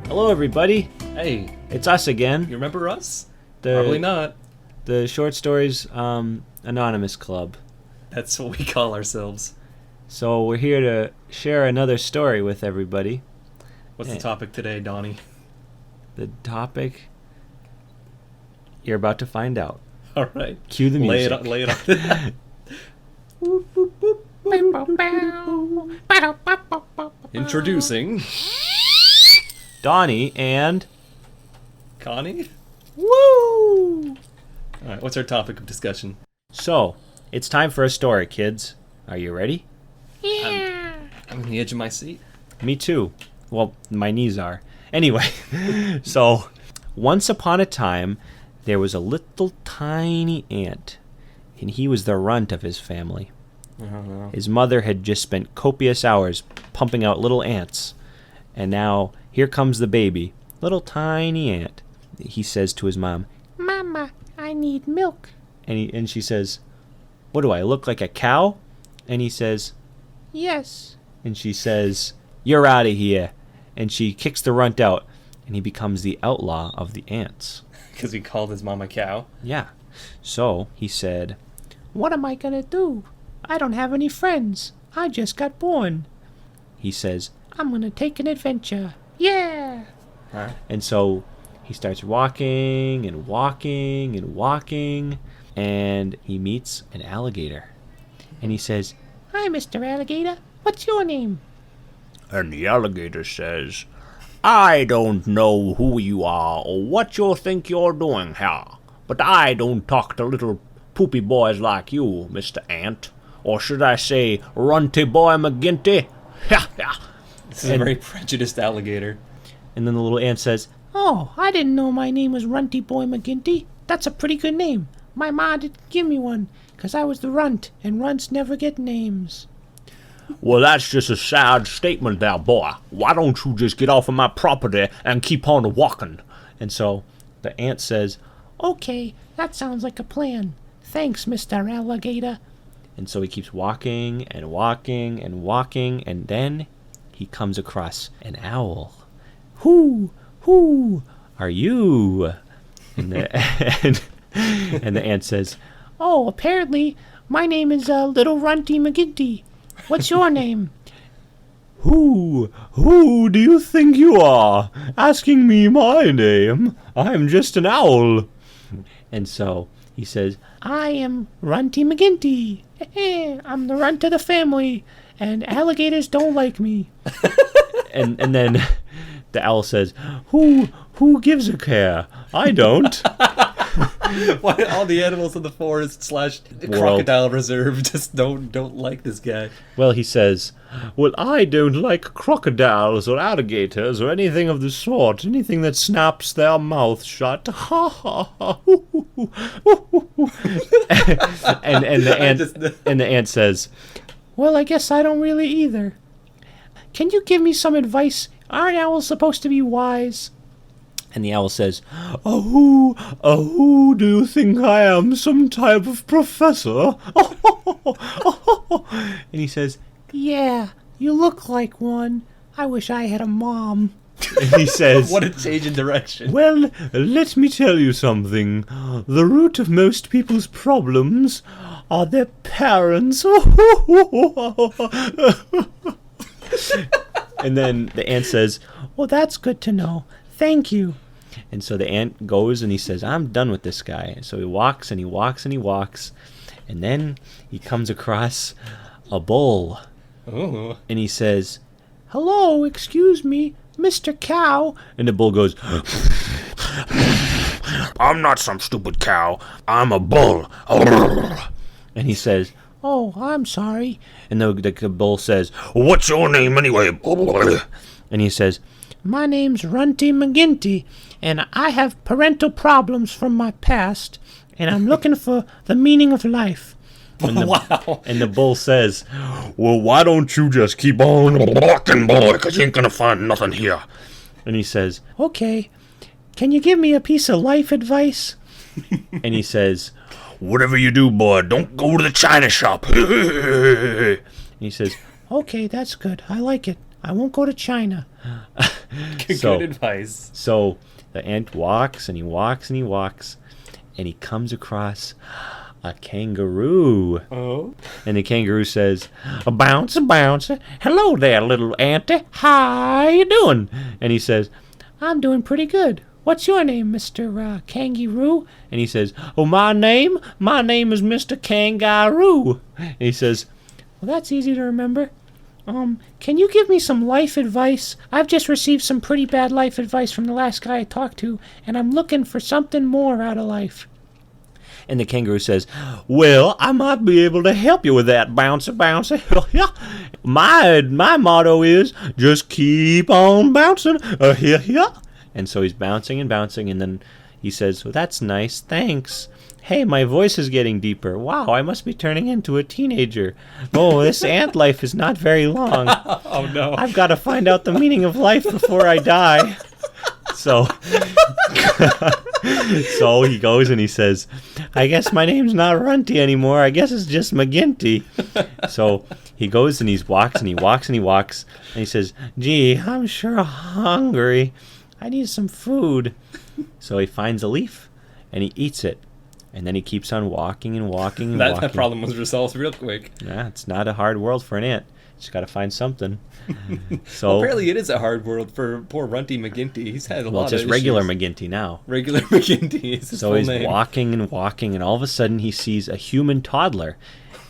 Hello, everybody. Hey, It's us again. you remember us? The, Probably not. The Short Stories Anonymous Club. That's what we call ourselves. So we're here to share another story with everybody. What's the topic today, Donnie? The topic, you're about to find out. All right. Cue the music. Lay it on. Introducing Donnie and... Connie. Woo! All right. What's our topic of discussion? So, it's time for a story, kids. Are you ready? I'm on the edge of my seat. Me too. Well, my knees are. Anyway, so once upon a time, there was a little tiny ant, and he was the runt of his family. His mother had just spent copious hours pumping out little ants, and now here comes the baby, little tiny ant. He says to his mom, "Mama, I need milk." And she says, "What do I look like, a cow?" And he says, "Yes." And she says, "You're out of here." And she kicks the runt out, and he becomes the outlaw of the ants. Because he called his mom a cow. Yeah. So he said, "What am I going to do? I don't have any friends. I just got born." He says, "I'm going to take an adventure. Yeah." Huh? And so he starts walking and walking and walking, and he meets an alligator. And he says, "Hi, Mr. Alligator. What's your name?" And the alligator says, "I don't know who you are or what you think you're doing here, but I don't talk to little poopy boys like you, Mr. Ant. Or should I say, Runty boy McGinty? Ha ha!" This is a very prejudiced alligator. And then the little ant says, "Oh, I didn't know my name was Runty boy McGinty. That's a pretty good name. My ma didn't give me one, 'cause I was the runt, and runts never get names." Well, that's just a sad statement there, boy. Why don't you just get off of my property and keep on walking? And so the ant says, "Okay, that sounds like a plan. Thanks, Mr. Alligator." And so he keeps walking and walking and walking, and then he comes across an owl. "Who are you?" And the ant says, "Oh, apparently my name is Little Runty McGinty. What's your name?" Who do you think you are, asking me my name? I'm just an owl." And so he says, "I am Runty McGinty. I'm the runt of the family, and alligators don't like me." and then the owl says, Who gives a care? I don't." Why all the animals in the forest / crocodile reserve just don't like this guy? Well, he says, "Well, I don't like crocodiles or alligators or anything of the sort. Anything that snaps their mouth shut." Ha ha ha. And the ant says, "Well, I guess I don't really either. Can you give me some advice? Aren't owls supposed to be wise?" And the owl says, who do you think I am, some type of professor?" And he says, "Yeah, you look like one. I wish I had a mom." And he says, What a change in direction. "Well, let me tell you something. The root of most people's problems are their parents." And then the ant says, "Well, that's good to know. Thank you." And so the ant goes and he says, "I'm done with this guy." So he walks and he walks and he walks. And then he comes across a bull. Ooh. And he says, "Hello, excuse me, Mr. Cow." And the bull goes, I'm not some stupid cow. I'm a bull. and he says, "Oh, I'm sorry." And the bull says, What's your name anyway? and he says, "My name's Runty McGinty, and I have parental problems from my past, and I'm looking for the meaning of life." Wow. And the bull says, Well, why don't you just keep on walking, boy, because you ain't gonna find nothing here. and he says, "Okay, can you give me a piece of life advice?" And he says, Whatever you do, boy, don't go to the china shop. and he says, "Okay, that's good. I like it. I won't go to China. Good advice. So the ant walks and he walks and he walks, and he comes across a kangaroo. Oh. And the kangaroo says, "A bounce, a bounce. Hello there, little auntie. How you doing?" And he says, "I'm doing pretty good. What's your name, Mr. Kangaroo?" And he says, "Oh, my name is Mr. Kangaroo." And he says, "Well, that's easy to remember. Can you give me some life advice? I've just received some pretty bad life advice from the last guy I talked to, and I'm looking for something more out of life." And the kangaroo says, "Well, I might be able to help you with that, bouncer, bouncer. My motto is just keep on bouncing. And so he's bouncing and bouncing, and then he says, "Well, that's nice, thanks. Hey, my voice is getting deeper. Wow, I must be turning into a teenager. Oh, this ant life is not very long. Oh, no. I've got to find out the meaning of life before I die." So, so he goes and he says, "I guess my name's not Runty anymore. I guess it's just McGinty." So he goes and he walks and he walks and he walks, and he says, "Gee, I'm sure hungry. I need some food." So he finds a leaf and he eats it. And then he keeps on walking and walking and walking. That problem was resolved real quick. Yeah, it's not a hard world for an ant. Just got to find something. So Well, apparently it is a hard world for poor Runty McGinty. He's had a lot of just issues. regular McGinty now. Regular McGinty is his So full he's name. walking and walking, and all of a sudden he sees a human toddler.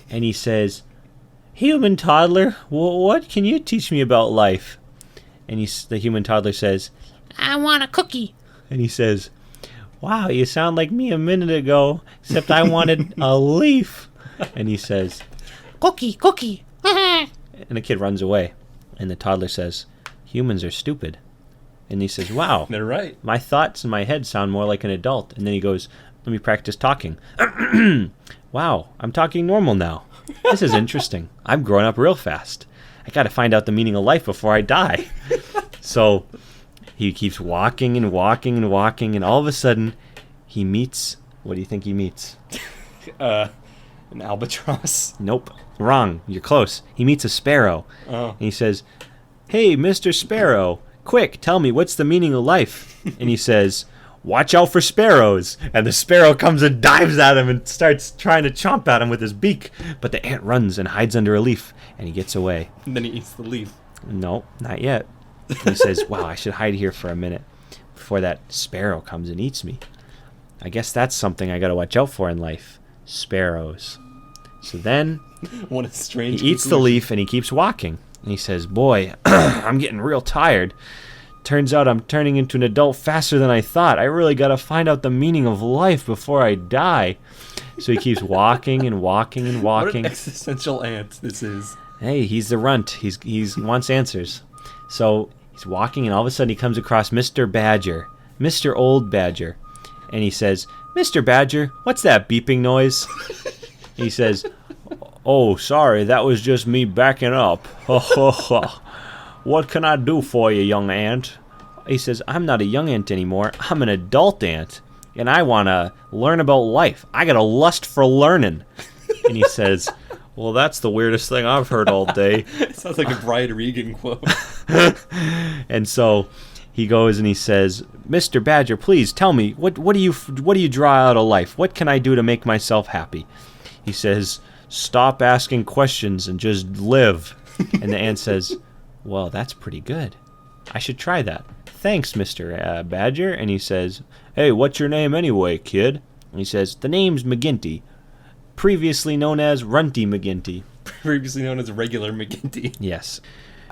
And he says, "Human toddler, what can you teach me about life?" And the human toddler says, "I want a cookie." And he says, "Wow, you sound like me a minute ago, except I wanted a leaf." And he says, "Cookie, cookie." And the kid runs away. And the toddler says, "Humans are stupid." And he says, "Wow, They're right. my thoughts in my head sound more like an adult." And then he goes, "Let me practice talking." "Wow, I'm talking normal now. This is interesting. I'm growing up real fast. I got to find out the meaning of life before I die." So he keeps walking and walking and walking, and all of a sudden he meets, what do you think he meets? An albatross. Nope, wrong. You're close. He meets a sparrow. Oh. And he says, "Hey, Mr. Sparrow, quick, tell me, what's the meaning of life?" And he says, "Watch out for sparrows." And the sparrow comes and dives at him and starts trying to chomp at him with his beak. But the ant runs and hides under a leaf, and he gets away. And then he eats the leaf. No, not yet. He says, "Wow, I should hide here for a minute before that sparrow comes and eats me. I guess that's something I got to watch out for in life. Sparrows." So then What a strange he eats the conclusion. leaf and he keeps walking. And he says, "Boy, I'm getting real tired. Turns out I'm turning into an adult faster than I thought. I really got to find out the meaning of life before I die." So he keeps walking and walking and What an walking. existential ant this is. Hey, he's the runt. He's wants answers. So he's walking, and all of a sudden he comes across Mr. Badger, Mr. Old Badger. And he says, "Mr. Badger, what's that beeping noise?" He says, "Oh, sorry, that was just me backing up. What can I do for you, young ant?" He says, "I'm not a young ant anymore. I'm an adult ant, and I want to learn about life. I got a lust for learning." And he says, "Well, that's the weirdest thing I've heard all day." It sounds like a Brian Regan quote. And so he goes and he says, "Mr. Badger, please tell me, what do you draw out of life? What can I do to make myself happy?" He says, "Stop asking questions and just live." And the ant says, "Well, that's pretty good. I should try that. Thanks, Mr. Badger." And he says, "Hey, what's your name anyway, kid?" And he says, "The name's McGinty, previously known as Runty McGinty." Previously known as regular McGinty. Yes.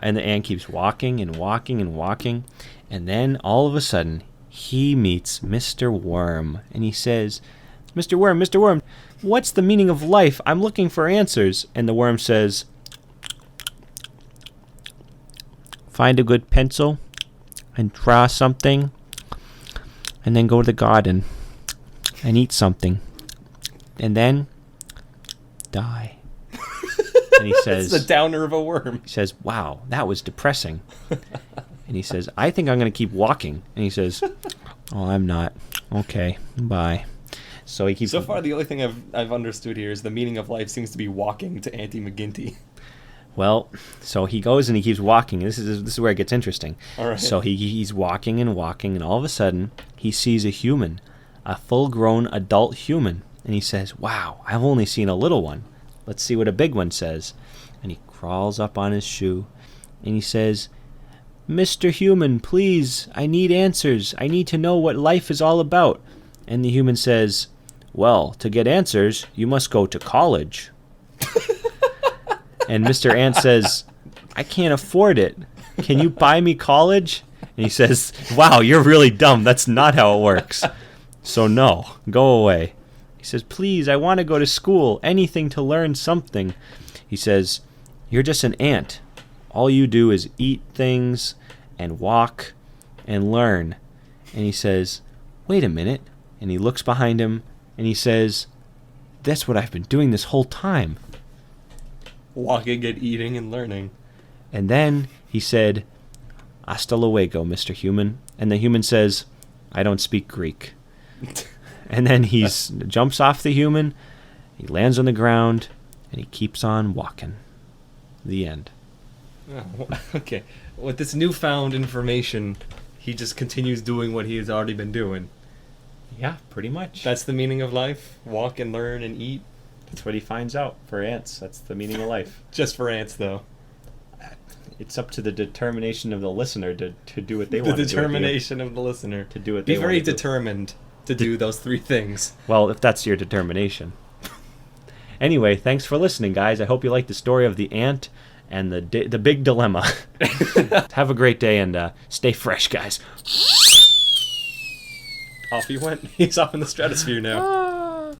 And the ant keeps walking and walking and walking. And then all of a sudden, he meets Mr. Worm. And he says, Mr. Worm, what's the meaning of life? I'm looking for answers." And the worm says, "Find a good pencil and draw something. And then go to the garden and eat something. And then die." And he says, It's the downer of a worm. he says, "Wow, that was depressing." And he says, "I think I'm going to keep walking." And he says, "Oh, I'm not. Okay, bye." So he keeps... So far, the only thing I've understood here is the meaning of life seems to be walking to Auntie McGinty. Well, so he goes and he keeps walking. This is where it gets interesting. All right. So he's walking, and all of a sudden he sees a human, a full-grown adult human, and he says, "Wow, I've only seen a little one. Let's see what a big one says." And he crawls up on his shoe, and he says, "Mr. Human, please, I need answers. I need to know what life is all about." And the human says, "Well, to get answers, you must go to college." And Mr. Ant says, "I can't afford it. Can you buy me college?" And he says, "Wow, you're really dumb. That's not how it works. So no, go away." He says, "Please, I want to go to school. Anything to learn something." He says, "You're just an ant. All you do is eat things and walk and learn." And he says, "Wait a minute." And he looks behind him and he says, "That's what I've been doing this whole time." Walking and eating and learning. And then he said, "Hasta luego, Mr. Human." And the human says, "I don't speak Greek." And then he jumps off the human, he lands on the ground, and he keeps on walking. The end. Oh, okay. With this newfound information, he just continues doing what he has already been doing. Yeah, pretty much. That's the meaning of life? Walk and learn and eat? That's what he finds out for ants. That's the meaning of life. Just for ants, though. It's up to the determination of the listener to do what they want to do. The determination of the listener. To do what they Be want very to do. determined to do those three things. Well, if that's your determination. Anyway, thanks for listening, guys. I hope you liked the story of the ant and the big dilemma. Have a great day and stay fresh, guys. Off he went. He's off in the stratosphere now.